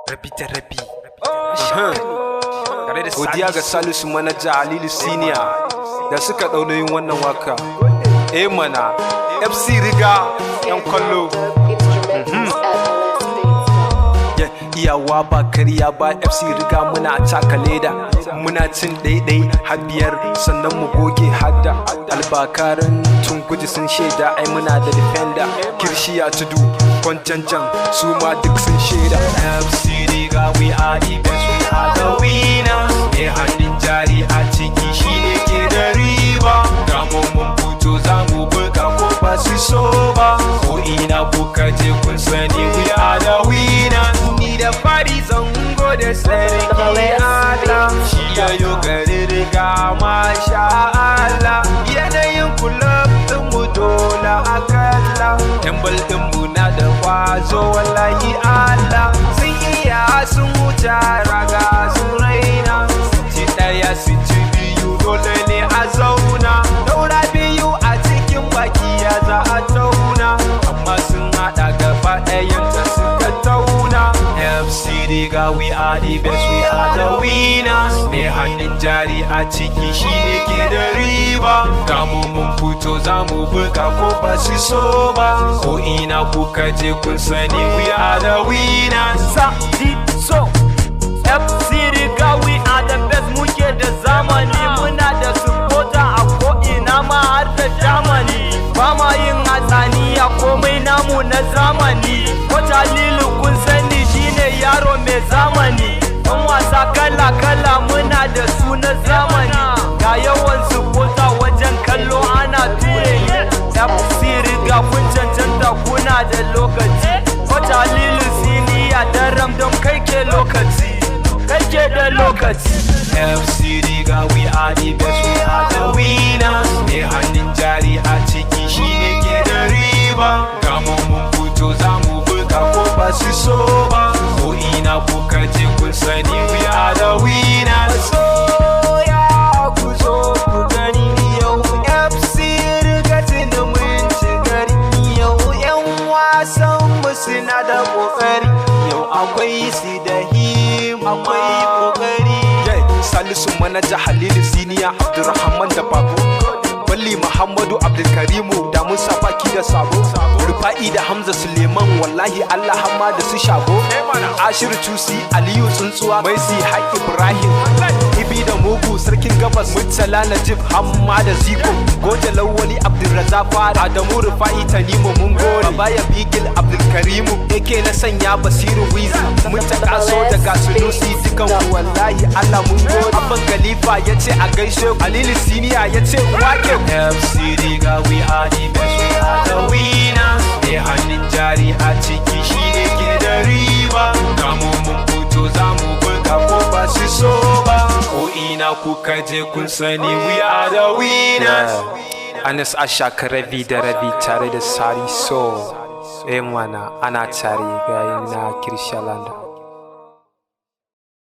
Repeat. Godiya ga Salisu manaja Alilu Senior da suka ɗaunayin wannan waka. Mana FC Riga yan kallo. Iyawa ba kariya ba FC Riga muna taka leda, muna cin ɗaiɗai har biyar sannan mu goge hadda. Albakaran tun guji sun shaida ai muna da defender. Kirshi ya tudu kwancancan su ma duk sun shaida. FC Riga we are the best, we are the winners. Me hannun jari a ciki shine ke da riba. Gamo mun fito za mu buga ko ba su so ba. Ko ina kuka je kun sani we are the winners. Ni da fari zango da sarki Allah, shi ya yo gari Riga masha Allah. Yanayin kulab ɗinmu dole a kalla, tambal ɗinmu na da kwazo wallahi Allah. Sun iya sun wuce raga sun raina, su ci ɗaya su ci biyu dole ne a zauna. Daura biyu a cikin baki ya za a tauna, amma sun haɗa gaba ɗayanta suka tauna. FC Riga we are the best, we are the winners. Me hannun jari a ciki shine ke da riba. Gamo mun fito za mu buga ko ba su so ba. Ko ina kuka je kun sani we are the winners. So FC Riga we are the best, muke da zamani, muna da supporter a ko ina ma har da Germany. Ba ma yin hatsaniya komai namu na zamani. Wata Lilu kun sani shine yaro mai zamani. Ɗan wasa kala muna da su na zamani. Ga yawan supporter wajen kallo ana ture ni. FC Riga kun cancanta kuna da lokaci. Wata Lilu siniya daram don kai ke lokaci, kai ke da lokaci. FC Riga we are the best, we are the winners. Me hannun jari a ciki shine ke da riba. Gamo mun fito za mu buga ko ba su so ba. Ko ina kuka je kun sani we are the winners. So ya ku zo ku gani yau FC Riga tunda mun ci gari. Yau yan wasan mu suna da kokari. Yau akwai su da akwai kokari. Salisu manaja Halilu Senior, Abdurrahman da Babo, Balli Muhammadu Abdulkarimu da Musa Baki da Sabo, Rufa'i da Hamza Suleiman wallahi Allah hamma da su shago, Ashir Tusi Aliyu Tsuntsuwa mai si Haƙ Ibrahim, Ibi da Mugu Sarkin Gabas Murtala Najib Hamma da Ziko, Goje Lawali Abdulrazak Fara, Adamu Rufa'i Tanimu Mungo, Babaya Bigil Abdulkarimu, Eke na sanya Basiru Wizi, Mutaka Soja ga Sulusi dukan wallahi Allah mun gode. Abban Khalifa yace a gaishe Alilu Senior yace wake. FC Riga we are the best, we are the winners. Me hannun jari a ciki shine ke da riba. Gamo mun fito za mu buga ko ba su so ba. Ko ina kuka je kun sani we are the winners. Anas Ashaka rabi da rabi tare da Sari So. Mana ana tare ga na Kirshalanda.